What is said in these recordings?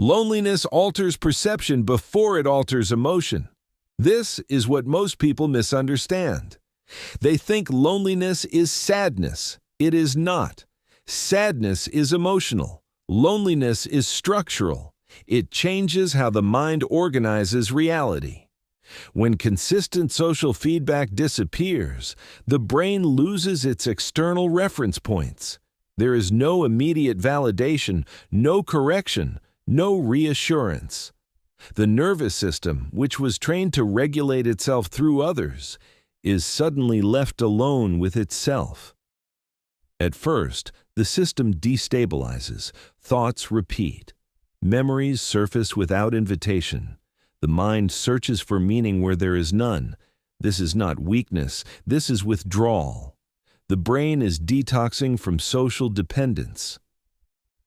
Loneliness alters perception before it alters emotion. This is what most people misunderstand. They think loneliness is sadness. It is not. Sadness is emotional. Loneliness is structural. It changes how the mind organizes reality. When consistent social feedback disappears, the brain loses its external reference points. There is no immediate validation, no correction, no reassurance. The nervous system, which was trained to regulate itself through others, is suddenly left alone with itself. At first, the system destabilizes, thoughts repeat, memories surface without invitation. The mind searches for meaning where there is none. This is not weakness, this is withdrawal. The brain is detoxing from social dependence.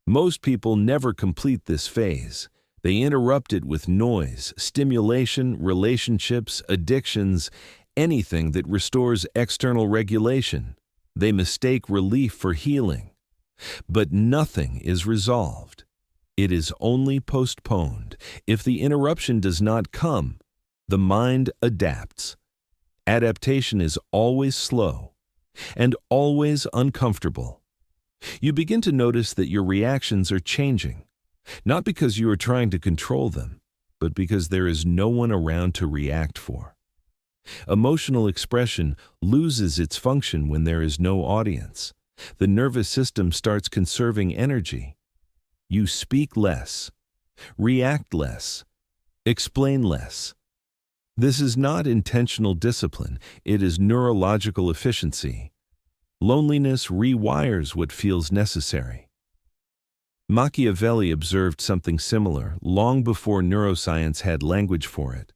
Most people never complete this phase. They interrupt it with noise, stimulation, relationships, addictions, anything that restores external regulation. They mistake relief for healing. But nothing is resolved. It is only postponed. If the interruption does not come, the mind adapts. Adaptation is always slow and always uncomfortable. You begin to notice that your reactions are changing, not because you are trying to control them, but because there is no one around to react for. Emotional expression loses its function when there is no audience. The nervous system starts conserving energy. You speak less, react less, explain less. This is not intentional discipline, it is neurological efficiency. Loneliness rewires what feels necessary. Machiavelli observed something similar long before neuroscience had language for it.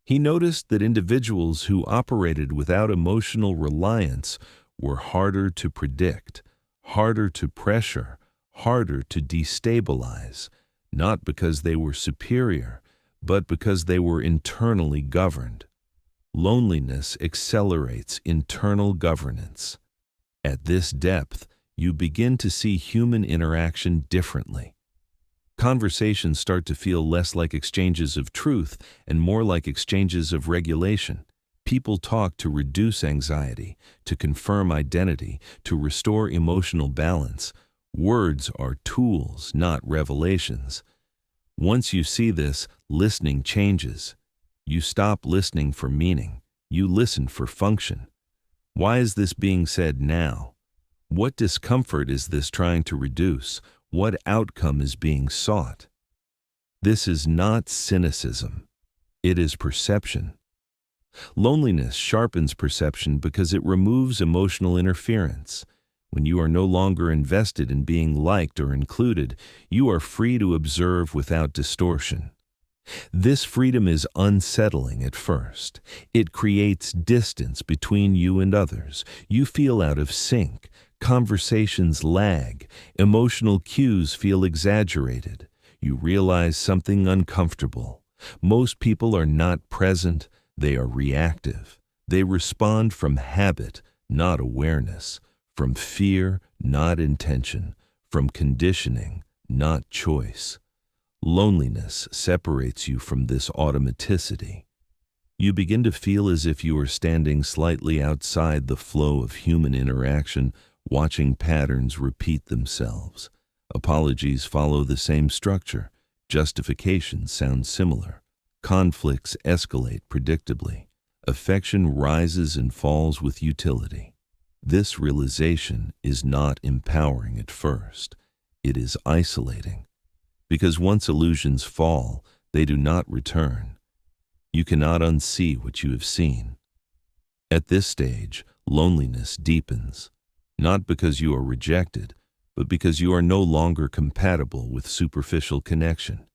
He noticed that individuals who operated without emotional reliance were harder to predict, harder to pressure, harder to destabilize, not because they were superior, but because they were internally governed. Loneliness accelerates internal governance. At this depth, you begin to see human interaction differently. Conversations start to feel less like exchanges of truth and more like exchanges of regulation. People talk to reduce anxiety, to confirm identity, to restore emotional balance. Words are tools, not revelations. Once you see this, listening changes. You stop listening for meaning. You listen for function. Why is this being said now? What discomfort is this trying to reduce? What outcome is being sought? This is not cynicism. It is perception. Loneliness sharpens perception because it removes emotional interference. When you are no longer invested in being liked or included, you are free to observe without distortion. This freedom is unsettling at first. It creates distance between you and others. You feel out of sync. Conversations lag. Emotional cues feel exaggerated. You realize something uncomfortable. Most people are not present. They are reactive. They respond from habit, not awareness. From fear, not intention. From conditioning, not choice. Loneliness separates you from this automaticity. You begin to feel as if you are standing slightly outside the flow of human interaction, watching patterns repeat themselves. Apologies follow the same structure. Justifications sound similar. Conflicts escalate predictably. Affection rises and falls with utility. This realization is not empowering at first. It is isolating. Because once illusions fall, they do not return. You cannot unsee what you have seen. At this stage, loneliness deepens, not because you are rejected, but because you are no longer compatible with superficial connection.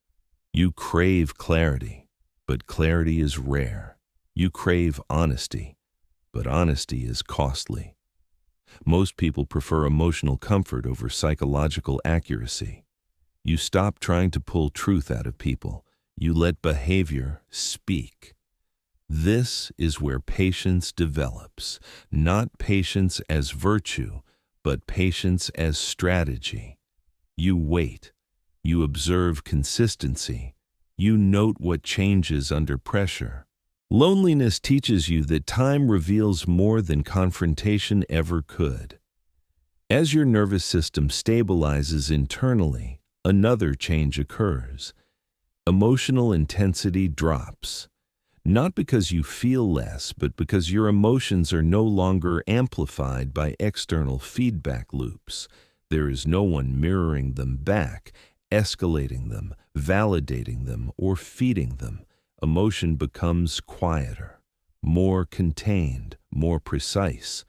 You crave clarity, but clarity is rare. You crave honesty, but honesty is costly. Most people prefer emotional comfort over psychological accuracy. You stop trying to pull truth out of people. You let behavior speak. This is where patience develops, not patience as virtue, but patience as strategy. You wait. You observe consistency. You note what changes under pressure. Loneliness teaches you that time reveals more than confrontation ever could. As your nervous system stabilizes internally, another change occurs. Emotional intensity drops. Not because you feel less, but because your emotions are no longer amplified by external feedback loops. There is no one mirroring them back, escalating them, validating them, or feeding them. Emotion becomes quieter, more contained, more precise.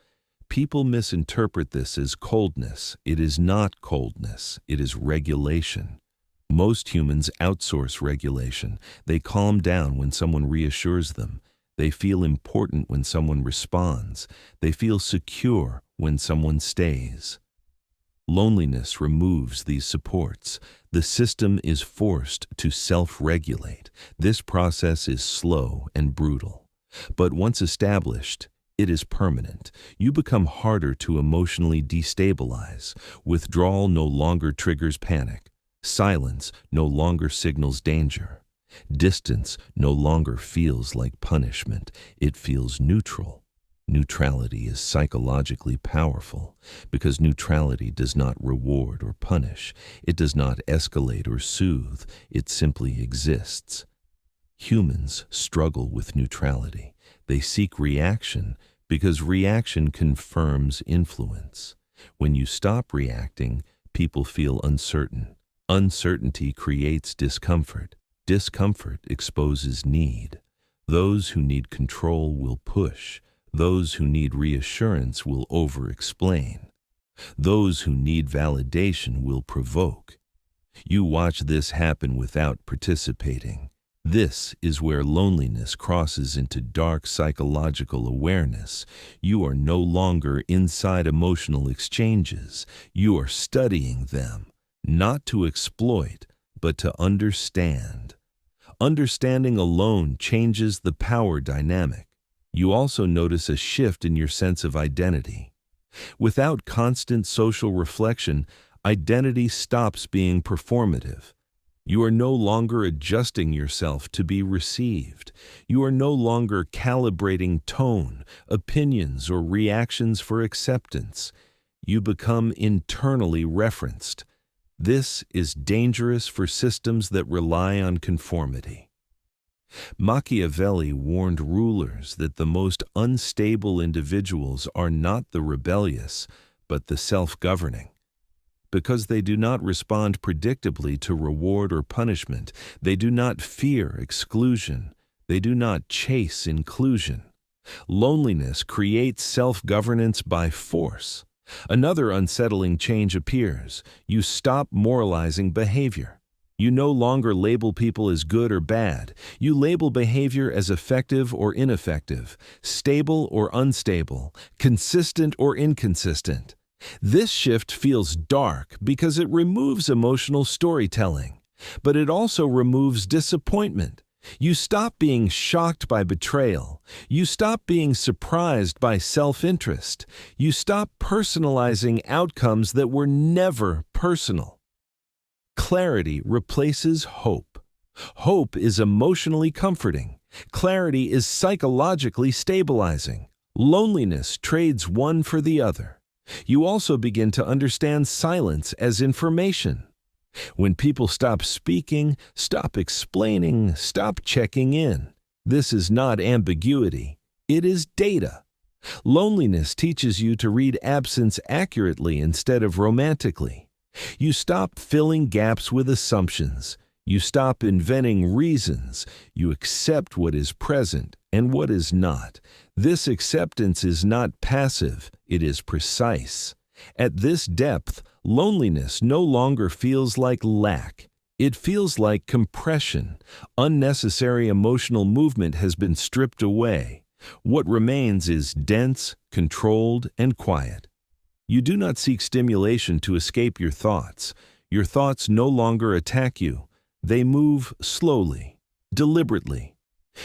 People misinterpret this as coldness. It is not coldness, it is regulation. Most humans outsource regulation. They calm down when someone reassures them. They feel important when someone responds. They feel secure when someone stays. Loneliness removes these supports. The system is forced to self-regulate. This process is slow and brutal. But once established, it is permanent. You become harder to emotionally destabilize. Withdrawal no longer triggers panic. Silence no longer signals danger. Distance no longer feels like punishment. It feels neutral. Neutrality is psychologically powerful because neutrality does not reward or punish. It does not escalate or soothe. It simply exists. Humans struggle with neutrality. They seek reaction because reaction confirms influence. When you stop reacting, people feel uncertain. Uncertainty creates discomfort. Discomfort exposes need. Those who need control will push. Those who need reassurance will over-explain. Those who need validation will provoke. You watch this happen without participating. This is where loneliness crosses into dark psychological awareness. You are no longer inside emotional exchanges. You are studying them, not to exploit, but to understand. Understanding alone changes the power dynamic. You also notice a shift in your sense of identity. Without constant social reflection, identity stops being performative. You are no longer adjusting yourself to be received. You are no longer calibrating tone, opinions, or reactions for acceptance. You become internally referenced. This is dangerous for systems that rely on conformity. Machiavelli warned rulers that the most unstable individuals are not the rebellious, but the self-governing. Because they do not respond predictably to reward or punishment, they do not fear exclusion, they do not chase inclusion. Loneliness creates self-governance by force. Another unsettling change appears. You stop moralizing behavior. You no longer label people as good or bad. You label behavior as effective or ineffective, stable or unstable, consistent or inconsistent. This shift feels dark because it removes emotional storytelling, but it also removes disappointment. You stop being shocked by betrayal. You stop being surprised by self-interest. You stop personalizing outcomes that were never personal. Clarity replaces hope. Hope is emotionally comforting. Clarity is psychologically stabilizing. Loneliness trades one for the other. You also begin to understand silence as information. When people stop speaking, stop explaining, stop checking in, this is not ambiguity. It is data. Loneliness teaches you to read absence accurately instead of romantically. You stop filling gaps with assumptions. You stop inventing reasons. You accept what is present and what is not. This acceptance is not passive, it is precise. At this depth, loneliness no longer feels like lack. It feels like compression. Unnecessary emotional movement has been stripped away. What remains is dense, controlled, and quiet. You do not seek stimulation to escape your thoughts. Your thoughts no longer attack you. They move slowly, deliberately.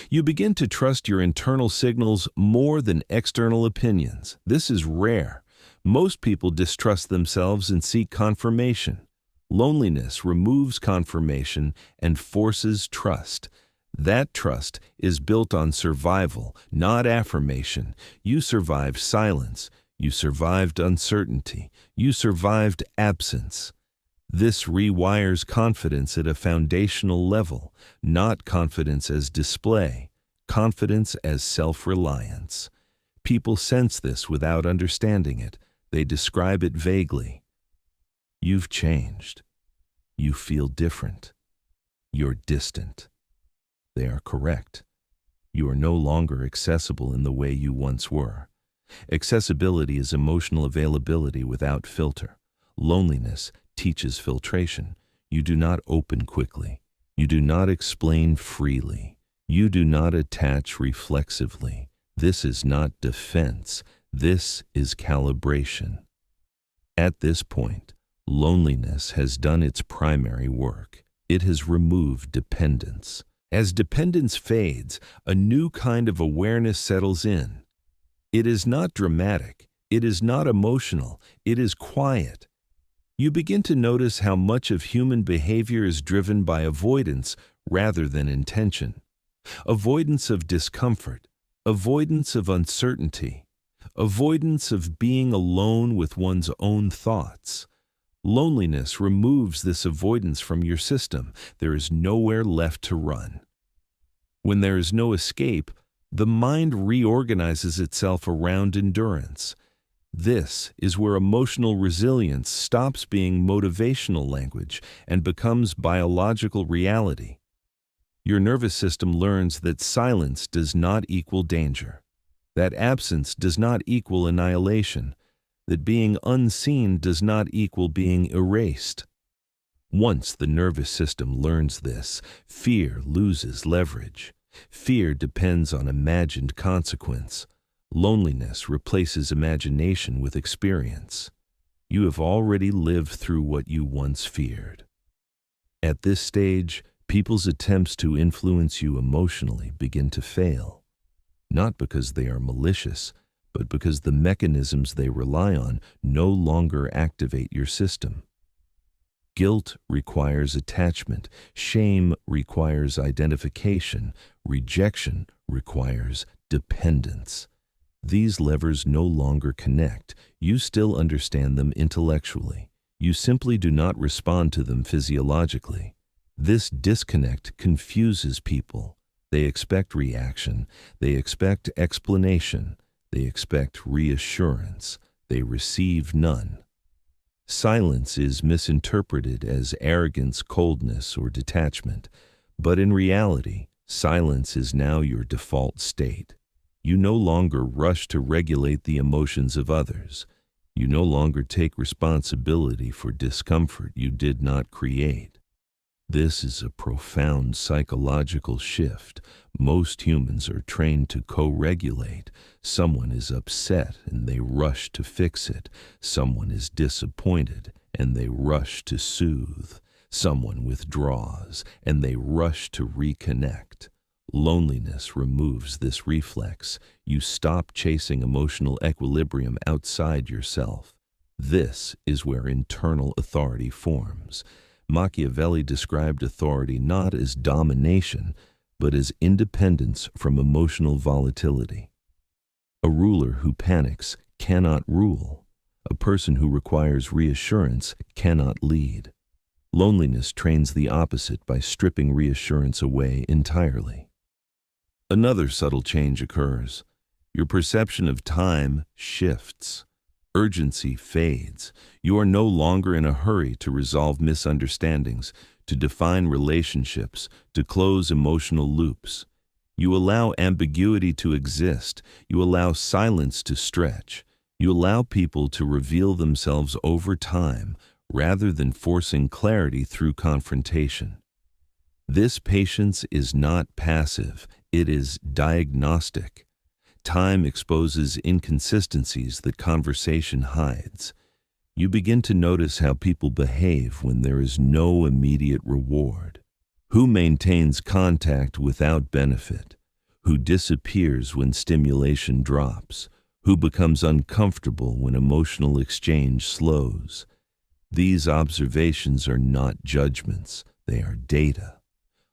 You begin to trust your internal signals more than external opinions. This is rare. Most people distrust themselves and seek confirmation. Loneliness removes confirmation and forces trust. That trust is built on survival, not affirmation. You survived silence. You survived uncertainty. You survived absence. This rewires confidence at a foundational level, not confidence as display, confidence as self-reliance. People sense this without understanding it. They describe it vaguely. You've changed. You feel different. You're distant. They are correct. You are no longer accessible in the way you once were. Accessibility is emotional availability without filter. Loneliness teaches filtration. You do not open quickly. You do not explain freely. You do not attach reflexively. This is not defense. This is calibration. At this point, loneliness has done its primary work. It has removed dependence. As dependence fades, a new kind of awareness settles in. It is not dramatic. It is not emotional. It is quiet. You begin to notice how much of human behavior is driven by avoidance rather than intention. Avoidance of discomfort, avoidance of uncertainty, avoidance of being alone with one's own thoughts. Loneliness removes this avoidance from your system. There is nowhere left to run. When there is no escape, the mind reorganizes itself around endurance. This is where emotional resilience stops being motivational language and becomes biological reality. Your nervous system learns that silence does not equal danger, that absence does not equal annihilation, that being unseen does not equal being erased. Once the nervous system learns this, fear loses leverage. Fear depends on imagined consequence. Loneliness replaces imagination with experience. You have already lived through what you once feared. At this stage, people's attempts to influence you emotionally begin to fail, not because they are malicious, but because the mechanisms they rely on no longer activate your system. Guilt requires attachment, shame requires identification, rejection requires dependence. These levers no longer connect. You still understand them intellectually. You simply do not respond to them physiologically. This disconnect confuses people. They expect reaction. They expect explanation. They expect reassurance. They receive none. Silence is misinterpreted as arrogance, coldness, or detachment. But in reality, silence is now your default state. You no longer rush to regulate the emotions of others. You no longer take responsibility for discomfort you did not create. This is a profound psychological shift. Most humans are trained to co-regulate. Someone is upset and they rush to fix it. Someone is disappointed and they rush to soothe. Someone withdraws and they rush to reconnect. Loneliness removes this reflex. You stop chasing emotional equilibrium outside yourself. This is where internal authority forms. Machiavelli described authority not as domination, but as independence from emotional volatility. A ruler who panics cannot rule. A person who requires reassurance cannot lead. Loneliness trains the opposite by stripping reassurance away entirely. Another subtle change occurs. Your perception of time shifts. Urgency fades. You are no longer in a hurry to resolve misunderstandings, to define relationships, to close emotional loops. You allow ambiguity to exist. You allow silence to stretch. You allow people to reveal themselves over time rather than forcing clarity through confrontation. This patience is not passive. It is diagnostic. Time exposes inconsistencies that conversation hides. You begin to notice how people behave when there is no immediate reward. Who maintains contact without benefit? Who disappears when stimulation drops? Who becomes uncomfortable when emotional exchange slows? These observations are not judgments, they are data.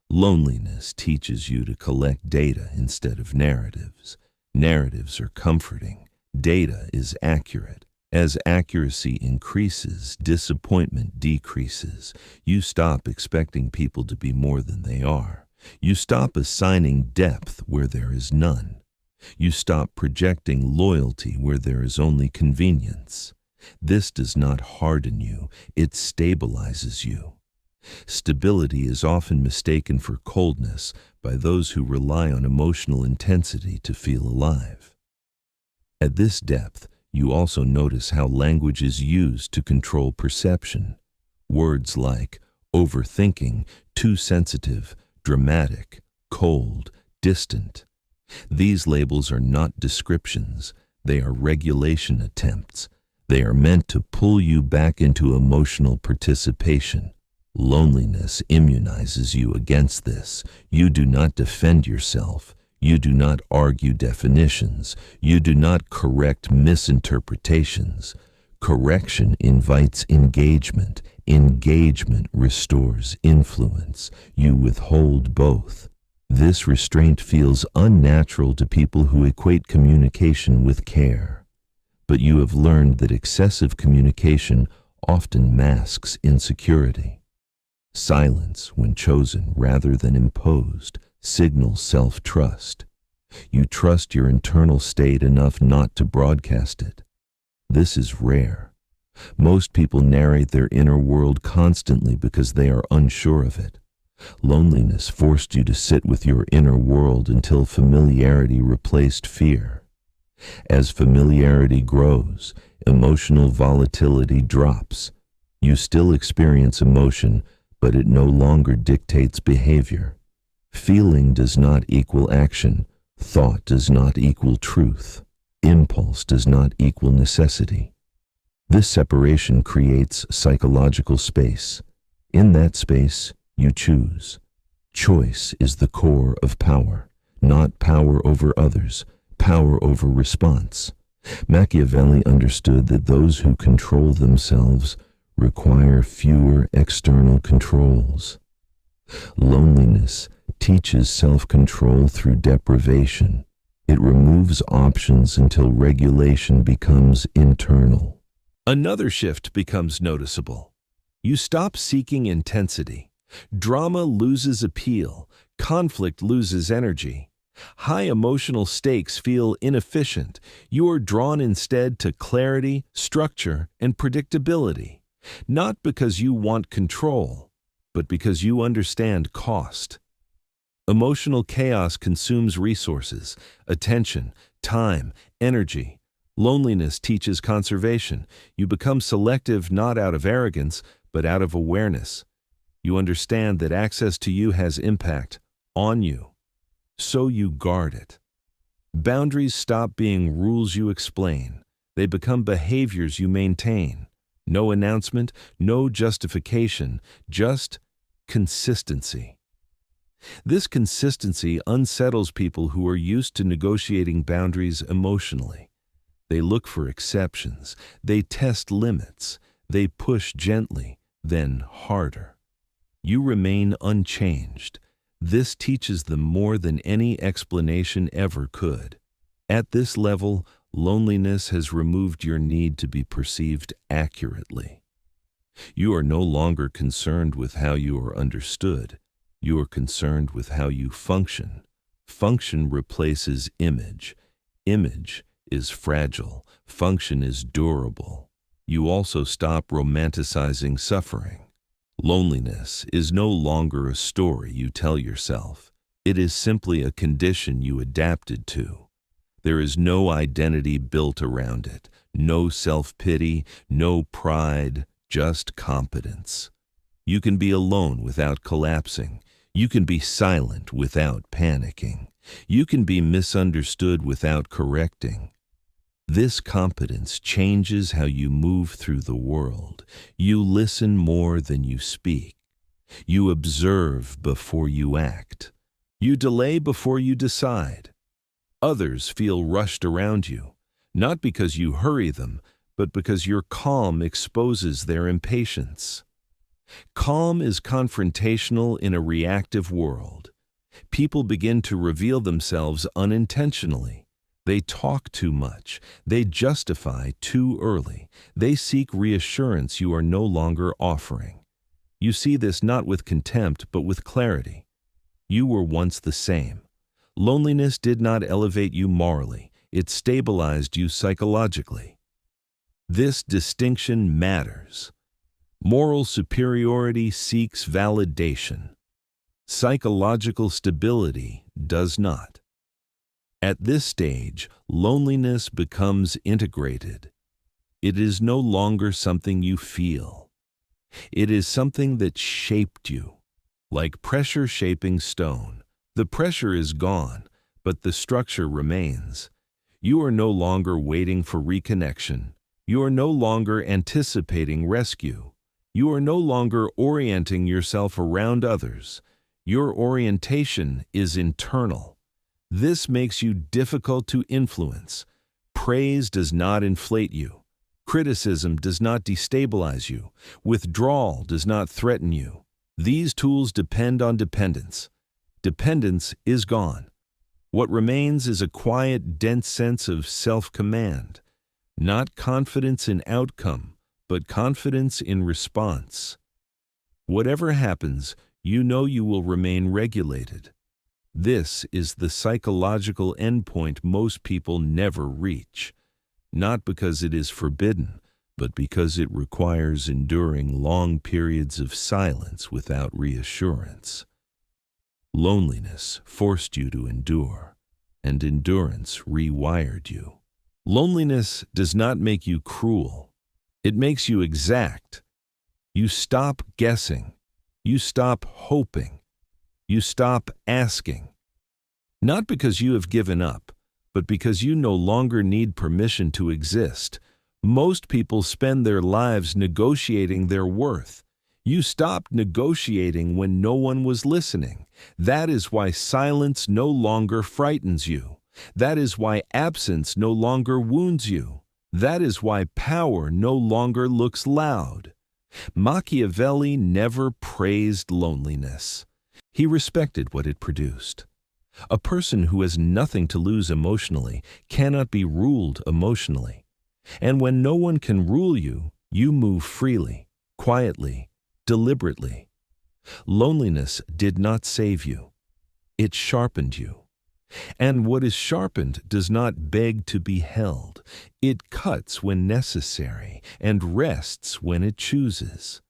Loneliness teaches you to collect data instead of narratives. Narratives are comforting. Data is accurate. As accuracy increases, disappointment decreases. You stop expecting people to be more than they are. You stop assigning depth where there is none. You stop projecting loyalty where there is only convenience. This does not harden you, it stabilizes you. Stability is often mistaken for coldness by those who rely on emotional intensity to feel alive. At this depth, you also notice how language is used to control perception. Words like overthinking, too sensitive, dramatic, cold, distant. These labels are not descriptions, they are regulation attempts. They are meant to pull you back into emotional participation. Loneliness immunizes you against this. You do not defend yourself. You do not argue definitions. You do not correct misinterpretations. Correction invites engagement. Engagement restores influence. You withhold both. This restraint feels unnatural to people who equate communication with care. But you have learned that excessive communication often masks insecurity. Silence, when chosen rather than imposed, signals self-trust. You trust your internal state enough not to broadcast it. This is rare. Most people narrate their inner world constantly because they are unsure of it. Loneliness forced you to sit with your inner world until familiarity replaced fear. As familiarity grows, emotional volatility drops. You still experience emotion, but it no longer dictates behavior. Feeling does not equal action. Thought does not equal truth. Impulse does not equal necessity. This separation creates psychological space. In that space, you choose. Choice is the core of power, not power over others, power over response. Machiavelli understood that those who control themselves require fewer external controls. Loneliness teaches self-control through deprivation. It removes options until regulation becomes internal. Another shift becomes noticeable. You stop seeking intensity. Drama loses appeal. Conflict loses energy. High emotional stakes feel inefficient. You are drawn instead to clarity, structure, and predictability. Not because you want control, but because you understand cost. Emotional chaos consumes resources, attention, time, energy. Loneliness teaches conservation. You become selective not out of arrogance, but out of awareness. You understand that access to you has impact on you, so you guard it. Boundaries stop being rules you explain. They become behaviors you maintain. No announcement, no justification, just consistency. This consistency unsettles people who are used to negotiating boundaries emotionally. They look for exceptions. They test limits. They push gently, then harder. You remain unchanged. This teaches them more than any explanation ever could. At this level, loneliness has removed your need to be perceived accurately. You are no longer concerned with how you are understood. You are concerned with how you function. Function replaces image. Image is fragile. Function is durable. You also stop romanticizing suffering. Loneliness is no longer a story you tell yourself. It is simply a condition you adapted to. There is no identity built around it, no self-pity, no pride, just competence. You can be alone without collapsing. You can be silent without panicking. You can be misunderstood without correcting. This competence changes how you move through the world. You listen more than you speak. You observe before you act. You delay before you decide. Others feel rushed around you, not because you hurry them, but because your calm exposes their impatience. Calm is confrontational in a reactive world. People begin to reveal themselves unintentionally. They talk too much. They justify too early. They seek reassurance you are no longer offering. You see this not with contempt, but with clarity. You were once the same. Loneliness did not elevate you morally. It stabilized you psychologically. This distinction matters. Moral superiority seeks validation. Psychological stability does not. At this stage, loneliness becomes integrated. It is no longer something you feel. It is something that shaped you. Like pressure shaping stone, the pressure is gone, but the structure remains. You are no longer waiting for reconnection. You are no longer anticipating rescue. You are no longer orienting yourself around others. Your orientation is internal. This makes you difficult to influence. Praise does not inflate you. Criticism does not destabilize you. Withdrawal does not threaten you. These tools depend on dependence. Dependence is gone. What remains is a quiet, dense sense of self-command. Not confidence in outcome, but confidence in response. Whatever happens, you know you will remain regulated. This is the psychological endpoint most people never reach, not because it is forbidden, but because it requires enduring long periods of silence without reassurance. Loneliness forced you to endure, and endurance rewired you. Loneliness does not make you cruel. It makes you exact. You stop guessing. You stop hoping. You stop asking. Not because you have given up, but because you no longer need permission to exist. Most people spend their lives negotiating their worth. You stopped negotiating when no one was listening. That is why silence no longer frightens you. That is why absence no longer wounds you. That is why power no longer looks loud. Machiavelli never praised loneliness. He respected what it produced. A person who has nothing to lose emotionally cannot be ruled emotionally. And when no one can rule you, you move freely, quietly, deliberately. Loneliness did not save you. It sharpened you. And what is sharpened does not beg to be held. It cuts when necessary and rests when it chooses.